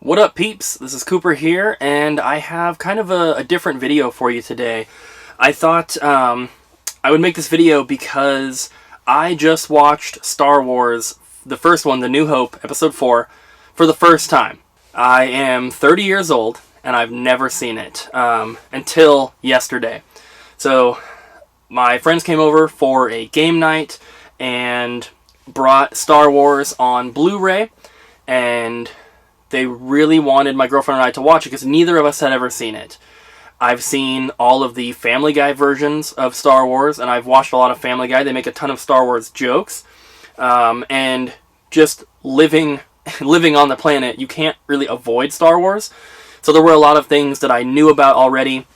What up, peeps? This is Cooper here, and I have kind of a different video for you today. I thought I would make this video because I just watched Star Wars, the first one, The New Hope, Episode 4, for the first time. I am 30 years old, and I've never seen it until yesterday. So, my friends came over for a game night and brought Star Wars on Blu-ray, and they really wanted my girlfriend and I to watch it because neither of us had ever seen it. I've seen all of the Family Guy versions of Star Wars, and I've watched a lot of Family Guy. They make a ton of Star Wars jokes. And just living on the planet, you can't really avoid Star Wars. So there were a lot of things that I knew about already.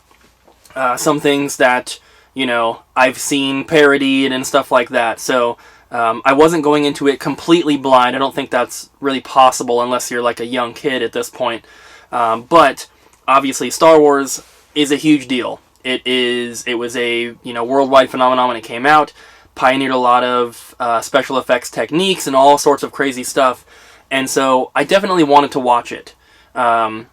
Some things that, I've seen parodied and stuff like that. So I wasn't going into it completely blind. I don't think that's really possible unless you're like a young kid at this point. But obviously Star Wars is a huge deal. It was a worldwide phenomenon when it came out. Pioneered a lot of special effects techniques and all sorts of crazy stuff. And so I definitely wanted to watch it. When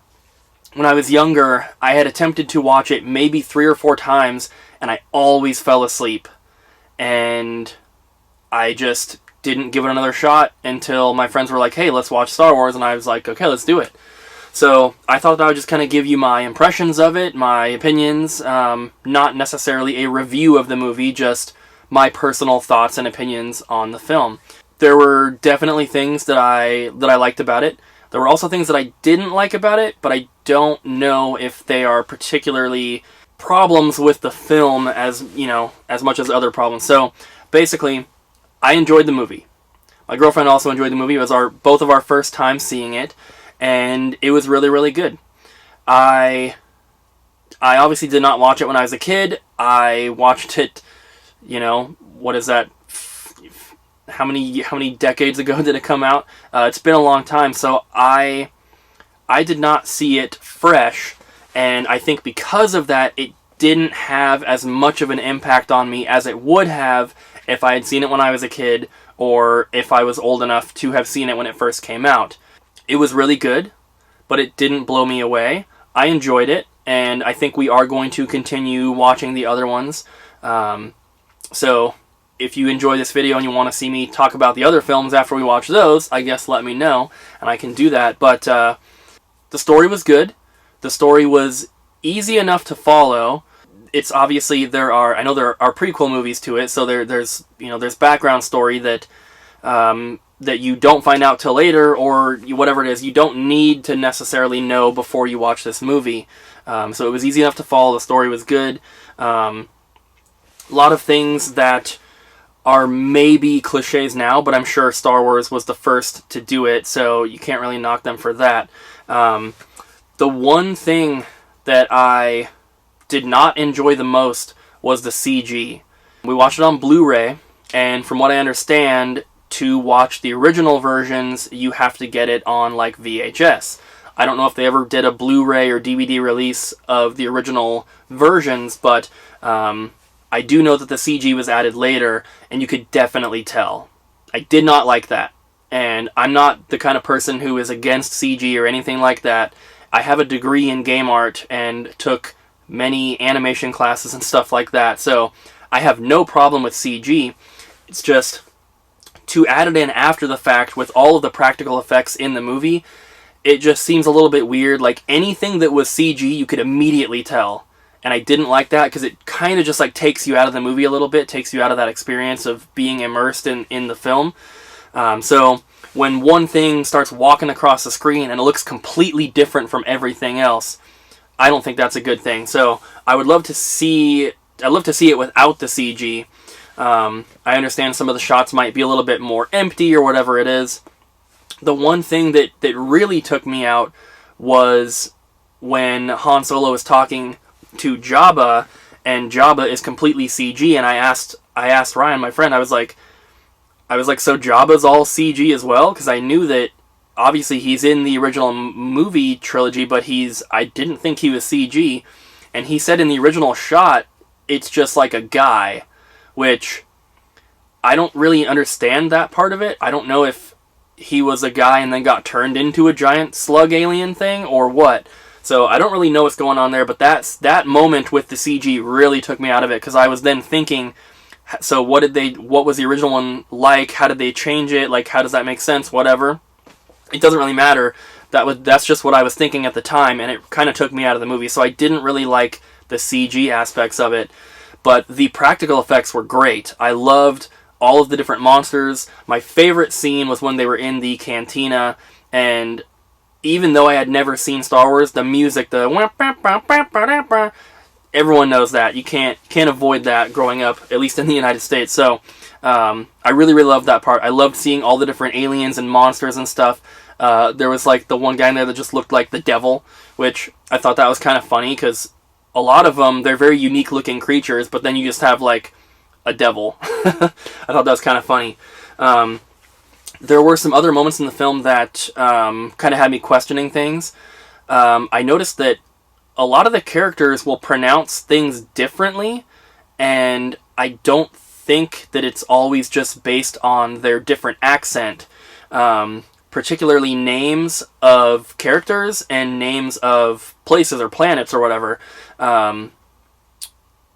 I was younger, I had attempted to watch it maybe 3 or 4 times, and I always fell asleep. And I just didn't give it another shot until my friends were like, hey, let's watch Star Wars, and I was like, okay, let's do it. So I thought that I would just kind of give you my impressions of it, my opinions, not necessarily a review of the movie, just my personal thoughts and opinions on the film. There were definitely things that I liked about it. There were also things that I didn't like about it, but I don't know if they are particularly problems with the film as much as other problems. So basically, I enjoyed the movie. My girlfriend also enjoyed the movie. It was both of our first time seeing it, and it was really, really good. I obviously did not watch it when I was a kid. I watched it, what is that? How many decades ago did it come out? It's been a long time, so I did not see it fresh, and I think because of that, it didn't have as much of an impact on me as it would have if I had seen it when I was a kid, or if I was old enough to have seen it when it first came out. It was really good, but it didn't blow me away. I enjoyed it, and I think we are going to continue watching the other ones. So if you enjoy this video and you want to see me talk about the other films after we watch those, I guess let me know, and I can do that. But the story was good. The story was easy enough to follow. It's obviously there are prequel movies to it, so there's background story that you don't find out till later, or whatever it is, you don't need to necessarily know before you watch this movie. So it was easy enough to follow. The story was good. A lot of things that are maybe cliches now, but I'm sure Star Wars was the first to do it, so you can't really knock them for that. The one thing that I did not enjoy the most was the CG. We watched it on Blu-ray, and from what I understand, to watch the original versions, you have to get it on like VHS. I don't know if they ever did a Blu-ray or DVD release of the original versions, but I do know that the CG was added later, and you could definitely tell. I did not like that, and I'm not the kind of person who is against CG or anything like that. I have a degree in game art and took many animation classes and stuff like that, so I have no problem with CG. It's just, to add it in after the fact with all of the practical effects in the movie, it just seems a little bit weird. Like, anything that was CG, you could immediately tell. And I didn't like that because it kind of just like takes you out of the movie a little bit, takes you out of that experience of being immersed in the film. So when one thing starts walking across the screen and it looks completely different from everything else, I don't think that's a good thing. So I'd love to see it without the CG. I understand some of the shots might be a little bit more empty or whatever it is. The one thing that really took me out was when Han Solo is talking to Jabba, and Jabba is completely CG, and I asked Ryan, my friend, I was like, so Jabba's all CG as well? Because I knew that obviously he's in the original movie trilogy, but I didn't think he was CG, and he said in the original shot, it's just like a guy, which I don't really understand that part of it. I don't know if he was a guy and then got turned into a giant slug alien thing, or what. So I don't really know what's going on there, but that moment with the CG really took me out of it, because I was then thinking, so what was the original one like? How did they change it? Like, how does that make sense? Whatever. It doesn't really matter. That's just what I was thinking at the time, and it kind of took me out of the movie. So I didn't really like the CG aspects of it, but the practical effects were great. I loved all of the different monsters. My favorite scene was when they were in the cantina, and even though I had never seen Star Wars, the music, everyone knows that. You can't avoid that growing up, at least in the United States. So I really, really loved that part. I loved seeing all the different aliens and monsters and stuff. There was like the one guy in there that just looked like the devil, which I thought that was kind of funny, because a lot of them, they're very unique looking creatures, but then you just have like a devil. I thought that was kind of funny. There were some other moments in the film that kind of had me questioning things. I noticed that a lot of the characters will pronounce things differently, and I don't think that it's always just based on their different accent. Particularly names of characters and names of places or planets or whatever.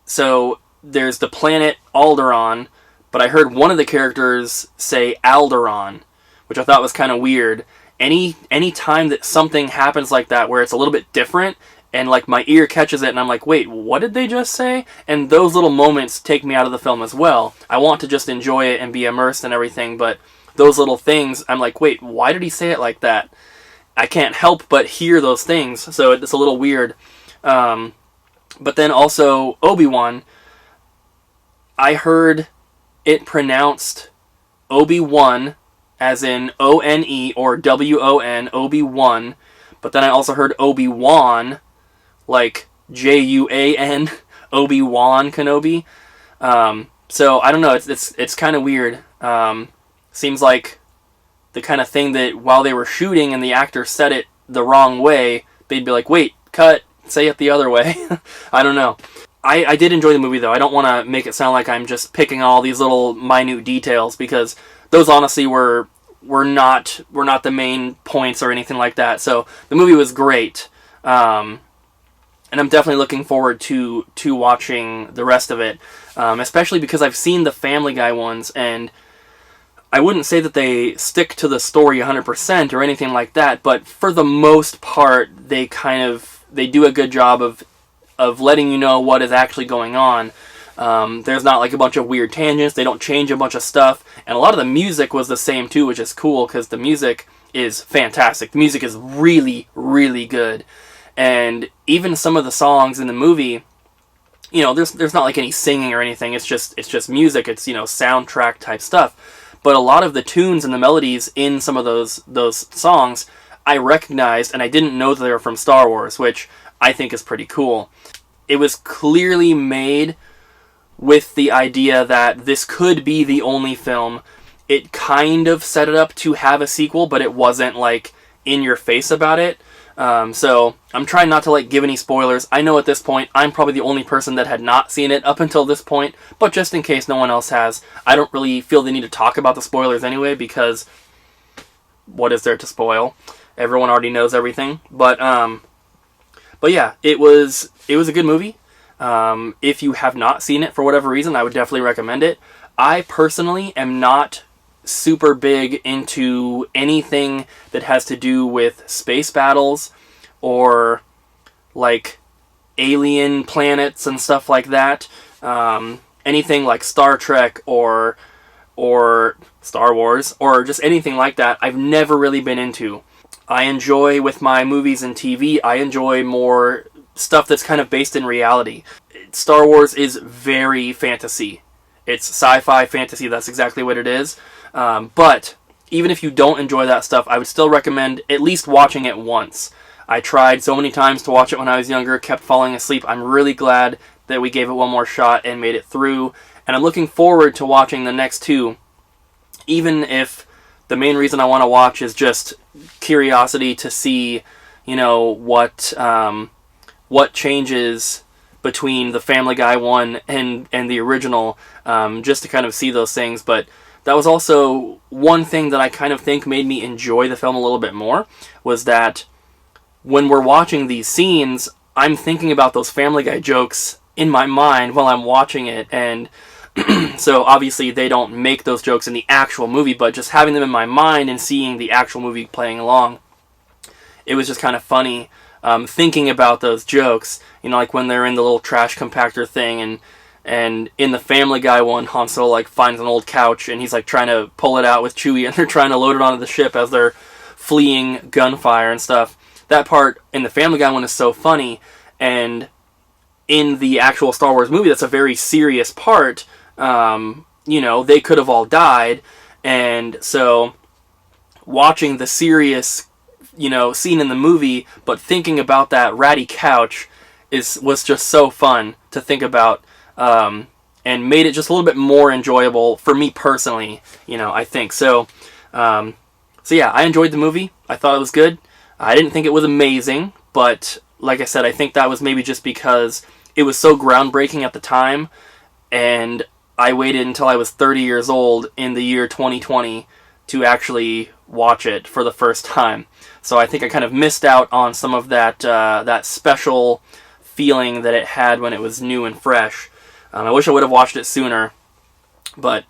So there's the planet Alderaan, but I heard one of the characters say Alderaan, which I thought was kind of weird. Any time that something happens like that where it's a little bit different, and like my ear catches it and I'm like, wait, what did they just say? And those little moments take me out of the film as well. I want to just enjoy it and be immersed and everything, but those little things, I'm like, wait, why did he say it like that? I can't help but hear those things, so it's a little weird. But then also, Obi-Wan, I heard it pronounced Obi-Wan, as in O-N-E or W-O-N, Obi-Wan, but then I also heard Obi-Wan, like J-U-A-N, Obi-Wan Kenobi. So, I don't know, it's kind of weird. Seems like the kind of thing that while they were shooting and the actor said it the wrong way, they'd be like, wait, cut, say it the other way. I don't know. I did enjoy the movie, though. I don't want to make it sound like I'm just picking all these little minute details, because those honestly were not the main points or anything like that. So the movie was great. And I'm definitely looking forward to watching the rest of it, especially because I've seen the Family Guy ones, and I wouldn't say that they stick to the story 100% or anything like that, but for the most part, they do a good job of letting you know what is actually going on. There's not like a bunch of weird tangents, they don't change a bunch of stuff, and a lot of the music was the same too, which is cool, because the music is fantastic. The music is really, really good. And even some of the songs in the movie, you know, there's not like any singing or anything, it's just music, it's, you know, soundtrack type stuff. But a lot of the tunes and the melodies in some of those songs I recognized, and I didn't know that they were from Star Wars, which I think is pretty cool. It was clearly made with the idea that this could be the only film. It kind of set it up to have a sequel, but it wasn't like in your face about it. So I'm trying not to like give any spoilers. I know at this point I'm probably the only person that had not seen it up until this point, but just in case no one else has, I don't really feel the need to talk about the spoilers anyway, because what is there to spoil? Everyone already knows everything. But yeah, it was a good movie. If you have not seen it for whatever reason, I would definitely recommend it. I personally am not super big into anything that has to do with space battles or like alien planets and stuff like that. Anything like Star Trek or Star Wars or just anything like that, I've never really been into. I enjoy, with my movies and TV, I enjoy more stuff that's kind of based in reality. Star Wars is very fantasy. It's sci-fi fantasy, that's exactly what it is. But even if you don't enjoy that stuff, I would still recommend at least watching it once. I tried so many times to watch it when I was younger, kept falling asleep. I'm really glad that we gave it one more shot and made it through. And I'm looking forward to watching the next two, even if the main reason I want to watch is just curiosity to see, you know, what changes between the Family Guy one and the original, just to kind of see those things. But that was also one thing that I kind of think made me enjoy the film a little bit more, was that when we're watching these scenes, I'm thinking about those Family Guy jokes in my mind while I'm watching it, and so obviously they don't make those jokes in the actual movie, but just having them in my mind and seeing the actual movie playing along, it was just kind of funny thinking about those jokes. You know, like when they're in the little trash compactor thing, and in the Family Guy one, Han Solo like finds an old couch and he's like trying to pull it out with Chewie, and they're trying to load it onto the ship as they're fleeing gunfire and stuff. That part in the Family Guy one is so funny, and in the actual Star Wars movie, that's a very serious part. You know, they could have all died, and so watching the serious, you know, scene in the movie, but thinking about that ratty couch was just so fun to think about, and made it just a little bit more enjoyable for me personally, you know, I think. So yeah, I enjoyed the movie. I thought it was good. I didn't think it was amazing, but like I said, I think that was maybe just because it was so groundbreaking at the time, and I waited until I was 30 years old in the year 2020 to actually watch it for the first time. So I think I kind of missed out on some of that that special feeling that it had when it was new and fresh. I wish I would have watched it sooner, but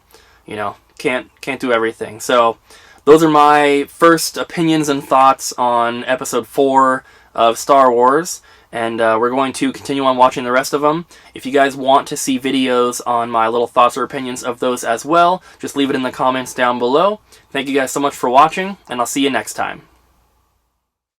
you know, can't do everything. So those are my first opinions and thoughts on Episode 4 of Star Wars, and we're going to continue on watching the rest of them. If you guys want to see videos on my little thoughts or opinions of those as well, just leave it in the comments down below. Thank you guys so much for watching, and I'll see you next time.